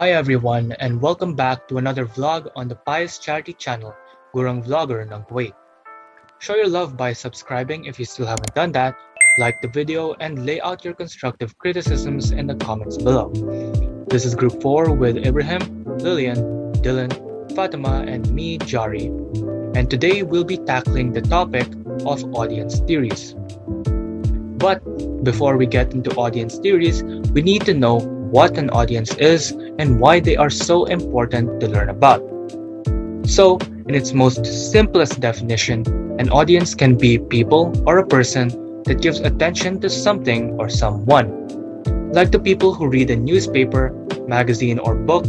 Hi everyone, and welcome back to another vlog on the Pious Charity channel, Gurang Vlogger ng Kuwait. Show your love by subscribing if you still haven't done that, like the video, and lay out your constructive criticisms in the comments below. This is Group 4 with Ibrahim, Lillian, Dylan, Fatima, and me, Jari. And today we'll be tackling the topic of audience theories. But before we get into audience theories, we need to know what an audience is and why they are so important to learn about. So, in its most simplest definition, an audience can be people or a person that gives attention to something or someone. Like the people who read a newspaper, magazine, or book,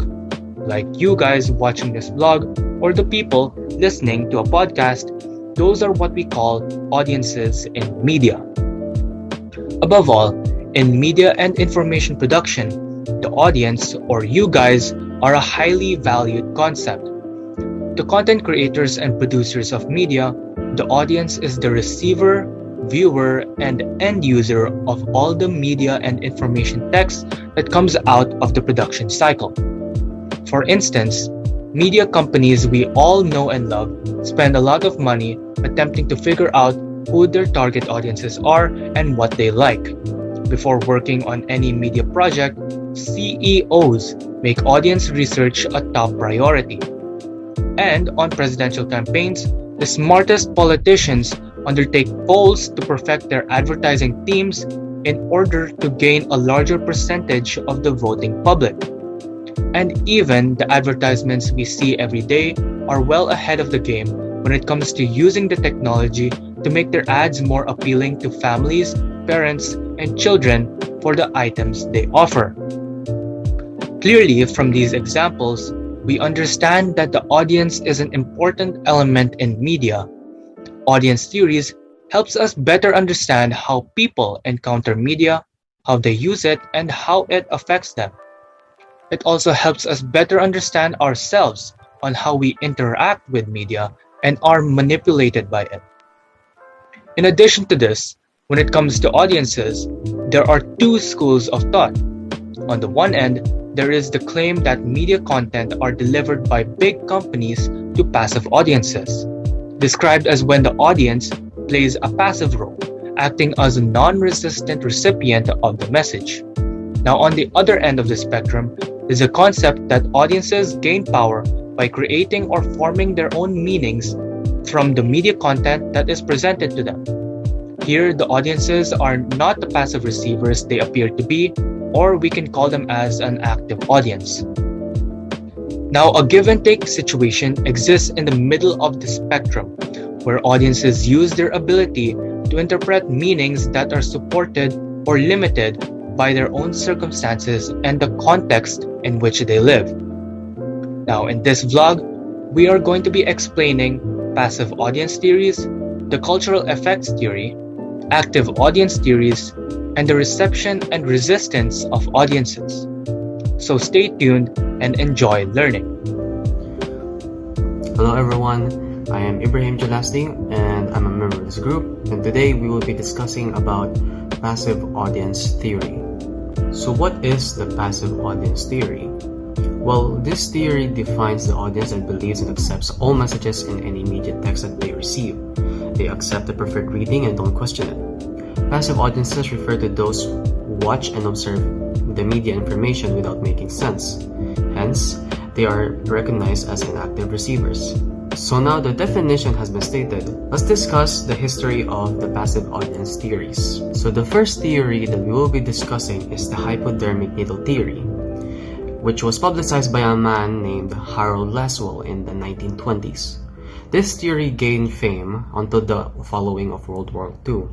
like you guys watching this vlog, or the people listening to a podcast, those are what we call audiences in media. Above all, in media and information production, the audience, or you guys, are a highly valued concept. To content creators and producers of media, the audience is the receiver, viewer, and end user of all the media and information text that comes out of the production cycle. For instance, media companies we all know and love spend a lot of money attempting to figure out who their target audiences are and what they like. Before working on any media project, CEOs make audience research a top priority. And on presidential campaigns, the smartest politicians undertake polls to perfect their advertising teams in order to gain a larger percentage of the voting public. And even the advertisements we see every day are well ahead of the game when it comes to using the technology to make their ads more appealing to families, parents, and children for the items they offer. Clearly, from these examples, we understand that the audience is an important element in media. Audience theories helps us better understand how people encounter media, how they use it, and how it affects them. It also helps us better understand ourselves on how we interact with media and are manipulated by it. In addition to this, when it comes to audiences, there are two schools of thought. On the one end, there is the claim that media content are delivered by big companies to passive audiences, described as when the audience plays a passive role, acting as a non-resistant recipient of the message. Now, on the other end of the spectrum is a concept that audiences gain power by creating or forming their own meanings from the media content that is presented to them. Here, the audiences are not the passive receivers they appear to be, or we can call them as an active audience. Now, a give and take situation exists in the middle of the spectrum, where audiences use their ability to interpret meanings that are supported or limited by their own circumstances and the context in which they live. Now, in this vlog, we are going to be explaining passive audience theories, the cultural effects theory, active audience theories, and the reception and resistance of audiences. So stay tuned and enjoy learning. Hello everyone, I am Ibrahim Jalasti and I'm a member of this group, and today we will be discussing about passive audience theory. So what is the passive audience theory? Well, this theory defines the audience that believes and accepts all messages in any media text that they receive. They accept the preferred reading and don't question it. Passive audiences refer to those who watch and observe the media information without making sense. Hence, they are recognized as inactive receivers. So now the definition has been stated. Let's discuss the history of the passive audience theories. So the first theory that we will be discussing is the hypodermic needle theory, which was publicized by a man named Harold Laswell in the 1920s. This theory gained fame until the following of World War II.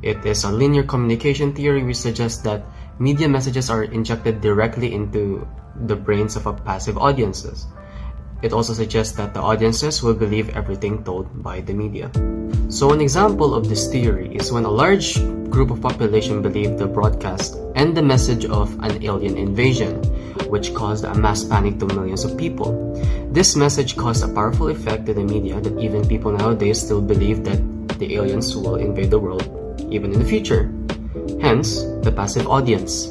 It is a linear communication theory which suggests that media messages are injected directly into the brains of a passive audiences. It also suggests that the audiences will believe everything told by the media. So an example of this theory is when a large group of population believed the broadcast and the message of an alien invasion, which caused a mass panic to millions of people. This message caused a powerful effect to the media that even people nowadays still believe that the aliens will invade the world even in the future. Hence, the passive audience.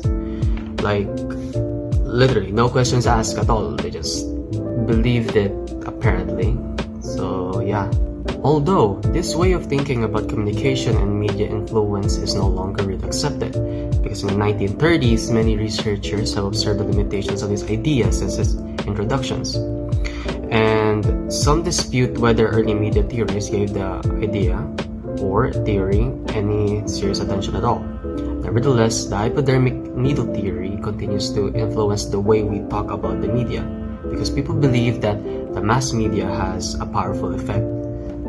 Like literally no questions asked at all. They just believed it, apparently. So yeah. Although this way of thinking about communication and media influence is no longer really accepted, because in the 1930s, many researchers have observed the limitations of this idea since its introductions. And some dispute whether early media theorists gave the idea or theory any serious attention at all. Nevertheless, the hypodermic needle theory continues to influence the way we talk about the media, because people believe that the mass media has a powerful effect.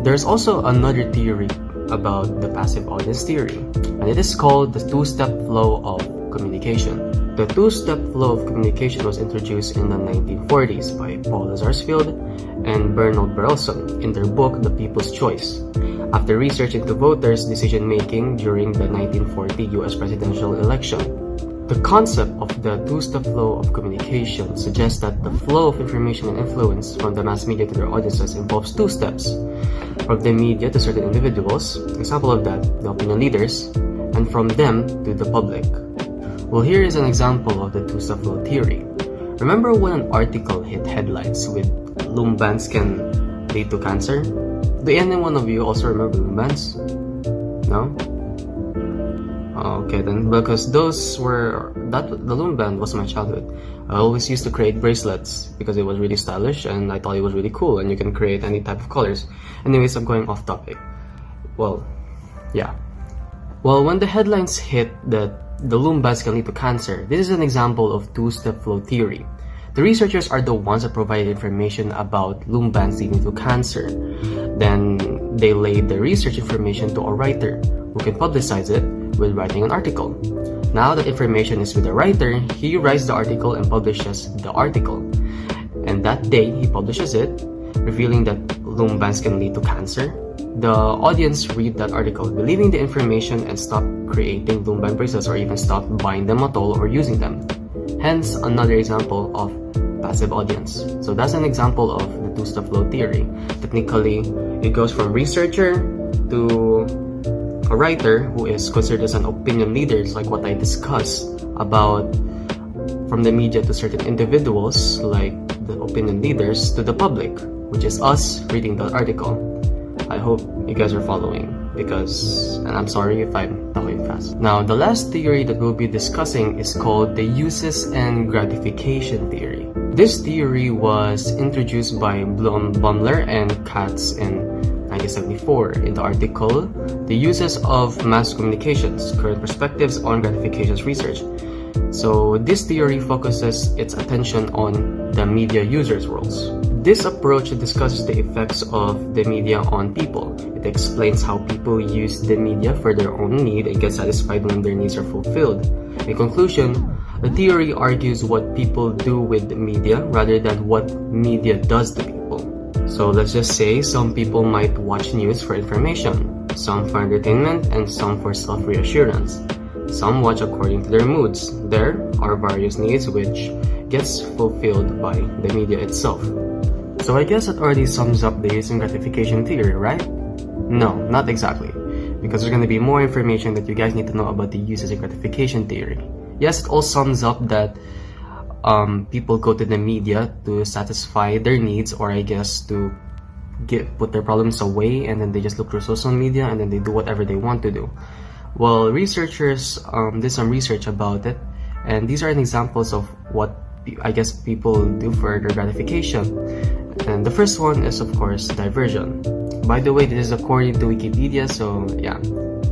There's also another theory about the passive audience theory, and it is called the two-step flow of communication. The two-step flow of communication was introduced in the 1940s by Paul Sarsfield and Bernard Berelson in their book The People's Choice, after research into voters' decision-making during the 1940 US presidential election. The concept of the two-step flow of communication suggests that the flow of information and influence from the mass media to their audiences involves two steps: from the media to certain individuals, example of that, the opinion leaders, and from them to the public. Well, here is an example of the two-step flow theory. Remember when an article hit headlines with "Lumbans can lead to cancer"? Do any one of you also remember Lumbans? No? Okay then, because the Lumband was my childhood. I always used to create bracelets because it was really stylish and I thought it was really cool, and you can create any type of colors. Anyways, I'm going off topic. Well, yeah. Well, when the headlines hit that the Lumbands can lead to cancer, this is an example of two-step flow theory. The researchers are the ones that provided information about Lumbands leading to cancer. Then they laid the research information to a writer who can publicize it with writing an article. Now that information is with the writer, he writes the article and publishes the article. And that day, he publishes it, revealing that Lumbands can lead to cancer. The audience read that article, believing the information, and stop creating Lumband bracelets or even stop buying them at all or using them. Hence, another example of passive audience. So that's an example of the two-step flow theory. Technically, it goes from researcher to a writer who is considered as an opinion leader, like what I discussed about, from the media to certain individuals, like the opinion leaders, to the public, which is us reading the article. I hope you guys are following, and I'm sorry if I'm talking fast. Now, the last theory that we'll be discussing is called the uses and gratification theory. This theory was introduced by Baumler and Katz in 1974 in the article The Uses of Mass Communications, Current Perspectives on Gratifications Research. So this theory focuses its attention on the media users' roles. This approach discusses the effects of the media on people. It explains how people use the media for their own need and get satisfied when their needs are fulfilled. In conclusion, the theory argues what people do with the media rather than what media does to people. So let's just say some people might watch news for information, some for entertainment, and some for self-reassurance. Some watch according to their moods. There are various needs which gets fulfilled by the media itself. So I guess that already sums up the use and gratification theory, right? No, not exactly, because there's going to be more information that you guys need to know about the uses and gratification theory. Yes, it all sums up that people go to the media to satisfy their needs, or I guess to put their problems away, and then they just look through social media and then they do whatever they want to do. Well, researchers did some research about it, and these are examples of what I guess people do for their gratification. And the first one is, of course, diversion. By the way, this is according to Wikipedia, so yeah,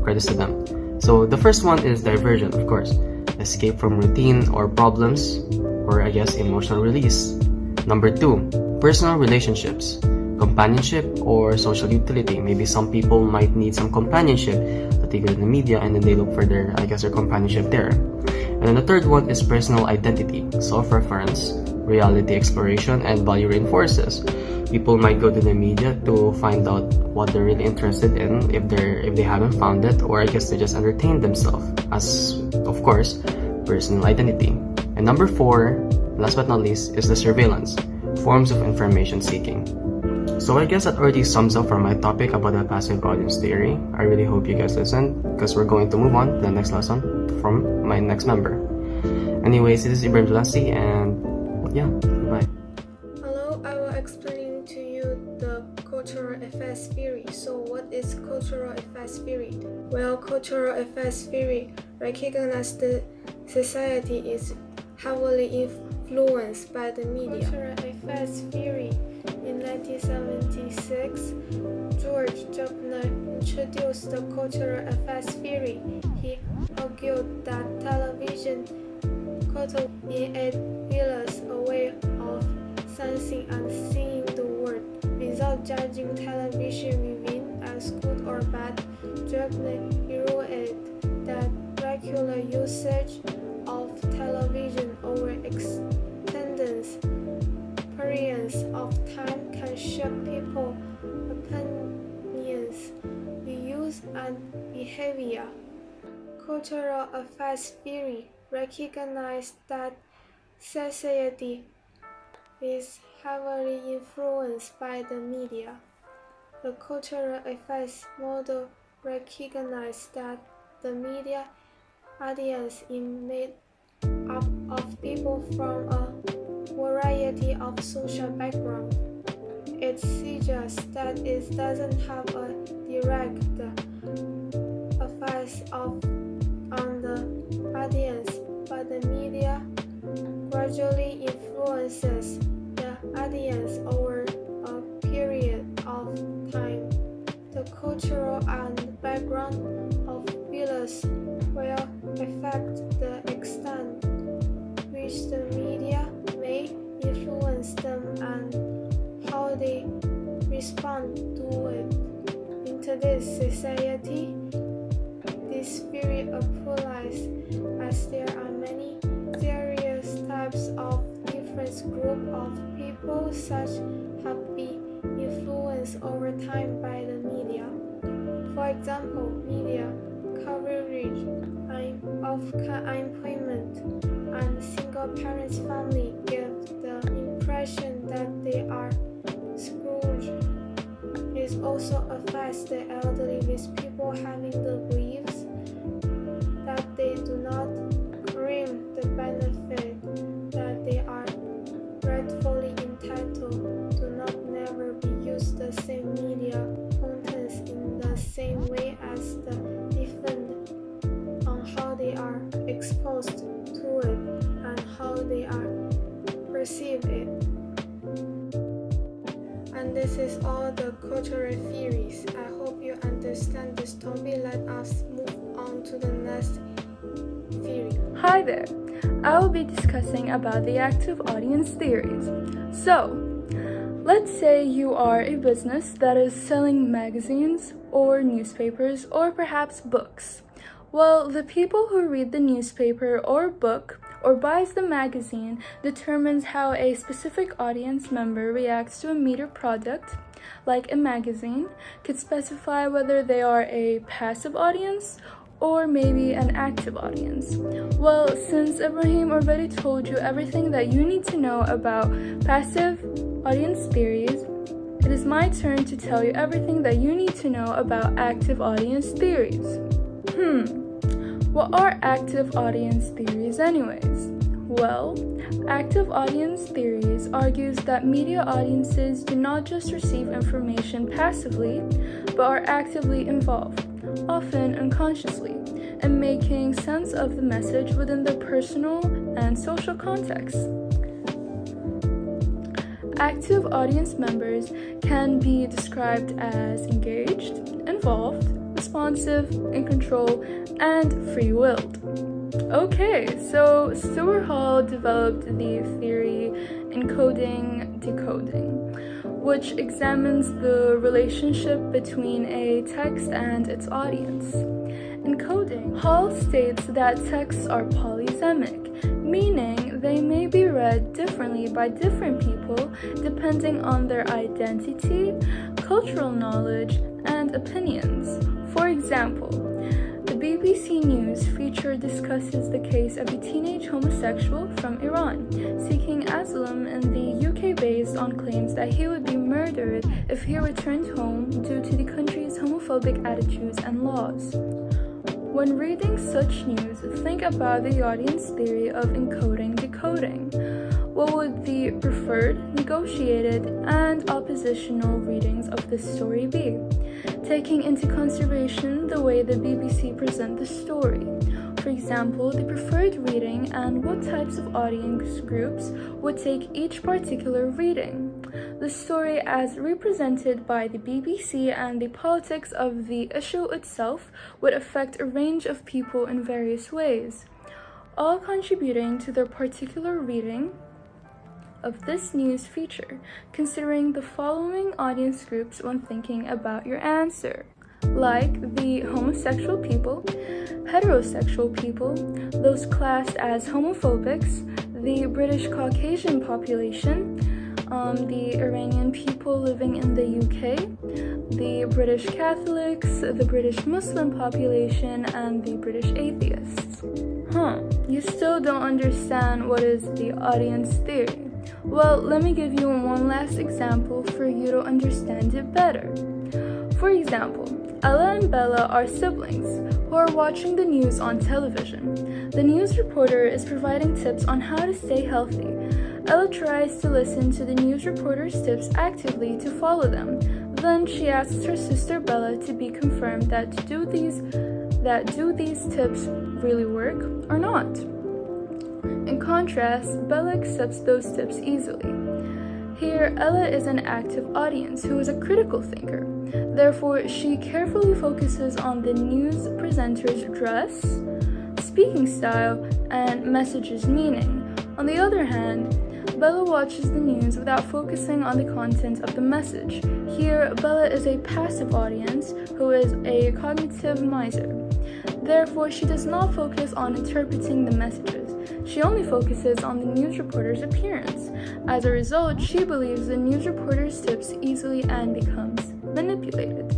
credits to them. So the first one is diversion, of course. Escape from routine or problems, or I guess emotional release. Number 2, personal relationships. Companionship or social utility. Maybe some people might need some companionship that they go in the media and then they look for their companionship there. And then the third one is personal identity, self-reference, reality exploration, and value reinforces. People might go to the media to find out what they're really interested in if they haven't found it, or I guess they just entertain themselves, as of course personal identity. And number 4, last but not least, is the surveillance, forms of information seeking. So I guess that already sums up for my topic about the passive audience theory. I really hope you guys listen, because we're going to move on to the next lesson from my next member. Anyways, this is Ibrahim Jalasi, and yeah, bye. Hello, I will explain to you the cultural affairs theory. So what is cultural affairs theory? Well, cultural affairs theory recognizes the society is heavily influenced by the media. Cultural affairs theory. In 1976, George Jobner introduced the cultural affairs theory. He argued that television in a village a way of sensing and seeing the world. Without judging television within as good or bad, Jobner argued that regular usage of television over extended periods of time can shape people's opinions, views, and behavior. Cultural affairs theory recognizes that society is heavily influenced by the media. The cultural affairs model recognizes that the media audience is made up of people from a variety of social backgrounds. It suggests that it doesn't have a direct effect on the audience, but the media gradually influences the audience over a period of time. The cultural and background of viewers will affect the extent which the media may influence them and how they respond to it. In today's society, this theory applies as there are many various types of different groups of people such have been influenced over time by the media. For example, media coverage of unemployment and single-parent family give the impression that they are Scrooge. It also affects the elderly, with people having the beliefs that they do not claim the benefit that they are rightfully entitled, do not never be used the same media contents in the same way as the defendant on how they are exposed to it and how they are perceive it. And this is all the cultural theories. I hope you understand this topic. Let us move on to the next theory. Hi there! I will be discussing about the active audience theories. So, let's say you are a business that is selling magazines or newspapers or perhaps books. Well, the people who read the newspaper or book or buys the magazine determines how a specific audience member reacts to a media product, like a magazine, could specify whether they are a passive audience or maybe an active audience. Well, since Ibrahim already told you everything that you need to know about passive audience theories, it is my turn to tell you everything that you need to know about active audience theories. What are active audience theories anyways? Well, active audience theories argues that media audiences do not just receive information passively, but are actively involved, often unconsciously, in making sense of the message within their personal and social context. Active audience members can be described as engaged, involved, responsive, in control, and free-willed. Okay, so Stuart Hall developed the theory encoding-decoding, which examines the relationship between a text and its audience. Encoding, Hall states that texts are polysemic, meaning they may be read differently by different people depending on their identity, cultural knowledge, and opinions. For example, the BBC News feature discusses the case of a teenage homosexual from Iran seeking asylum in the UK based on claims that he would be murdered if he returned home due to the country's homophobic attitudes and laws. When reading such news, think about the audience theory of encoding-decoding. What would the preferred, negotiated, and oppositional readings of this story be, taking into consideration the way the BBC present the story? For example, the preferred reading and what types of audience groups would take each particular reading. The story as represented by the BBC and the politics of the issue itself would affect a range of people in various ways, all contributing to their particular reading of this news feature, considering the following audience groups when thinking about your answer. Like the homosexual people, heterosexual people, those classed as homophobics, the British Caucasian population, the Iranian people living in the UK, the British Catholics, the British Muslim population, and the British atheists. You still don't understand what is the audience theory? Well, let me give you one last example for you to understand it better. For example, Ella and Bella are siblings who are watching the news on television. The news reporter is providing tips on how to stay healthy. Ella tries to listen to the news reporter's tips actively to follow them. Then she asks her sister Bella to be confirmed that do these tips really work or not. In contrast, Bella accepts those tips easily. Here, Ella is an active audience who is a critical thinker. Therefore, she carefully focuses on the news presenter's dress, speaking style, and message's meaning. On the other hand, Bella watches the news without focusing on the content of the message. Here, Bella is a passive audience who is a cognitive miser. Therefore, she does not focus on interpreting the messages. She only focuses on the news reporter's appearance. As a result, she believes the news reporter's tips easily and becomes manipulated.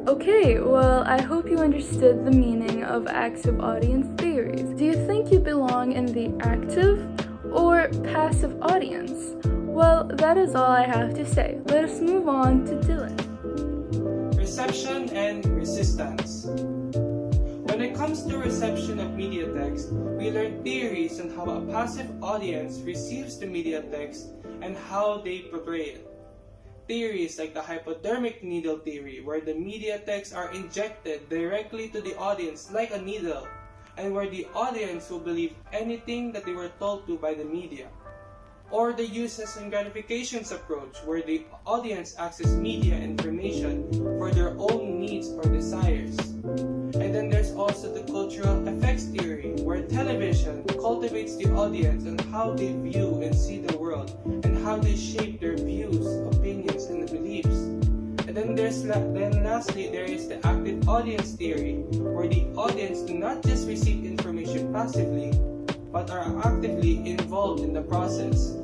Okay, well, I hope you understood the meaning of active audience theories. Do you think you belong in the active or passive audience? Well, that is all I have to say. Let us move on to Dylan. Reception and resistance. When it comes to reception of media text, we learn theories on how a passive audience receives the media text and how they portray it. Theories like the hypodermic needle theory, where the media texts are injected directly to the audience like a needle, and where the audience will believe anything that they were told to by the media. Or the uses and gratifications approach, where the audience accesses media information for their own needs or desires. And then there's also the cultural effects theory, where television cultivates the audience on how they view and see the world, and how they shape their views, opinions, and beliefs. And then lastly, there is the active audience theory, where the audience do not just receive information passively, but are actively involved in the process.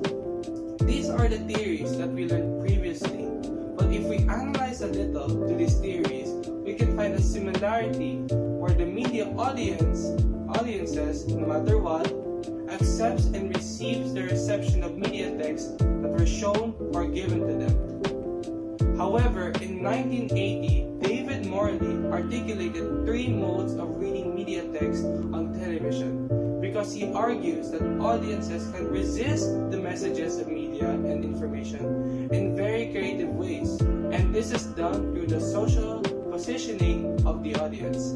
These are the theories that we learned previously, but if we analyze a little to these theories, we can find a similarity where the media audiences, no matter what, accepts and receives the reception of media texts that were shown or given to them. However, in 1980, David Morley articulated 3 modes of reading media text on television, because he argues that audiences can resist the messages of media and information in very creative ways, and this is done through the social positioning of the audience.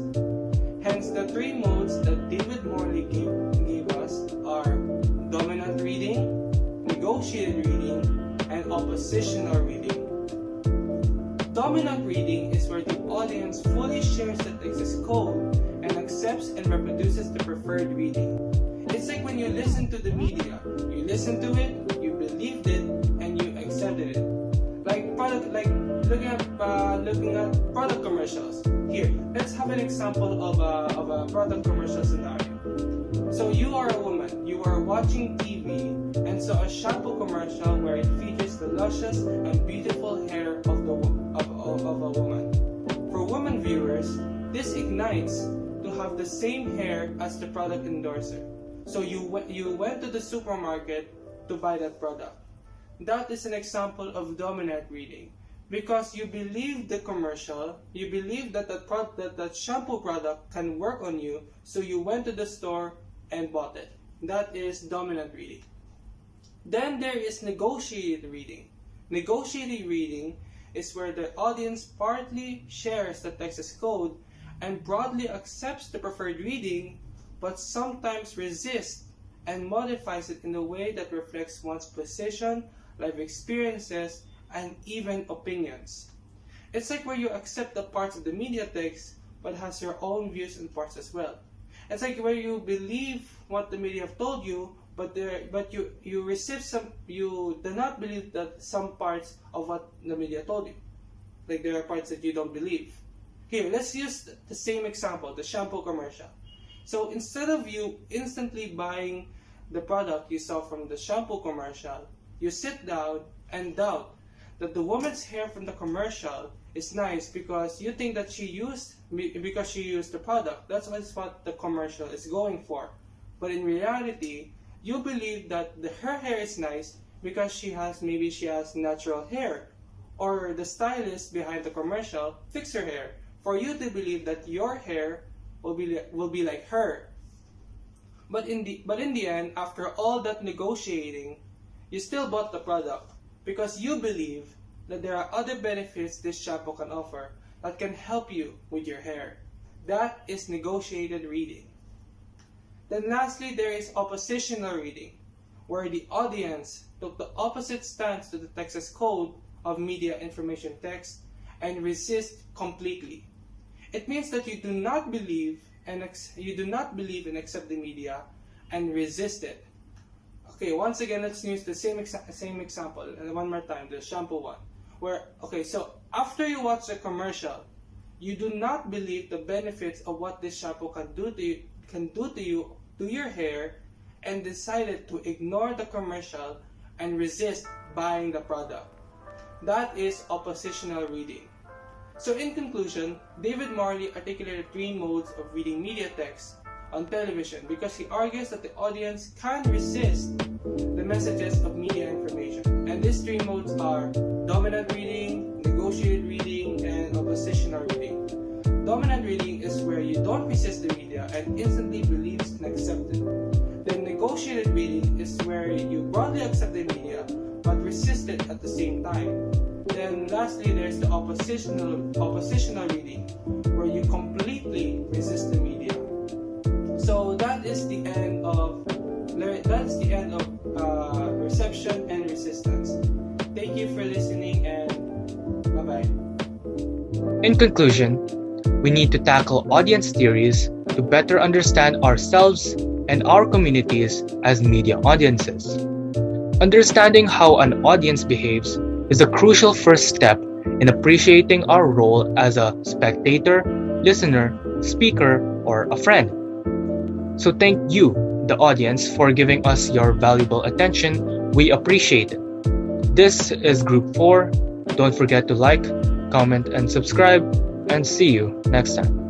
Hence, the 3 modes that David Morley gave us are dominant reading, negotiated reading, and oppositional reading. Dominant reading is where the audience fully shares the text's code and accepts and reproduces the preferred reading. It's like when you listen to the media. You listen to it, you believed it, and you accepted it. Looking at product commercials. Here, let's have an example of a product commercial scenario. So you are a woman, you are watching TV, and saw a shampoo commercial where it features the luscious and beautiful hair of a woman. For women viewers, this ignites to have the same hair as the product endorser. So you went to the supermarket to buy that product. That is an example of dominant reading, because you believe the commercial, you believe that that shampoo product can work on you, so you went to the store and bought it. That is dominant reading. Then there is negotiated reading. Negotiated reading is where the audience partly shares the text's code and broadly accepts the preferred reading, but sometimes resists and modifies it in a way that reflects one's position, life experiences, and even opinions. It's like where you accept the parts of the media text but has your own views and parts as well. It's like where you believe what the media have told you, but you receive some, you do not believe that some parts of what the media told you. Like there are parts that you don't believe. Here, let's use the same example, the shampoo commercial. So instead of you instantly buying the product you saw from the shampoo commercial, you sit down and doubt that the woman's hair from the commercial is nice because you think that she used the product. That's what the commercial is going for. But in reality, you believe that her hair is nice because maybe she has natural hair, or the stylist behind the commercial fixed her hair for you to believe that your hair will be like her. But in the end, after all that negotiating, you still bought the product because you believe that there are other benefits this shampoo can offer that can help you with your hair. That is negotiated reading. Then lastly, there is oppositional reading, where the audience took the opposite stance to the text's code of media information text and resist completely. It means that you do not believe and accept the media and resist it. Okay, once again, let's use the same example, and one more time, the shampoo one. So after you watch the commercial, you do not believe the benefits of what this shampoo can do to you, to your hair, and decided to ignore the commercial and resist buying the product. That is oppositional reading. So in conclusion, David Morley articulated 3 modes of reading media text on television because he argues that the audience can resist the messages of media information. And these 3 modes are dominant reading, negotiated reading, and oppositional reading. Dominant reading is where you don't resist the media and instantly believes and accepts it. Then negotiated reading is where you broadly accept the media but resist it at the same time. Then lastly, there's the oppositional reading, where you completely resist the media. So that is the end of reception and resistance. Thank you for listening, and bye-bye. In conclusion, we need to tackle audience theories to better understand ourselves and our communities as media audiences. Understanding how an audience behaves is a crucial first step in appreciating our role as a spectator, listener, speaker, or a friend. So thank you, the audience, for giving us your valuable attention. We appreciate it. This is Group 4. Don't forget to like, comment, and subscribe, and see you next time.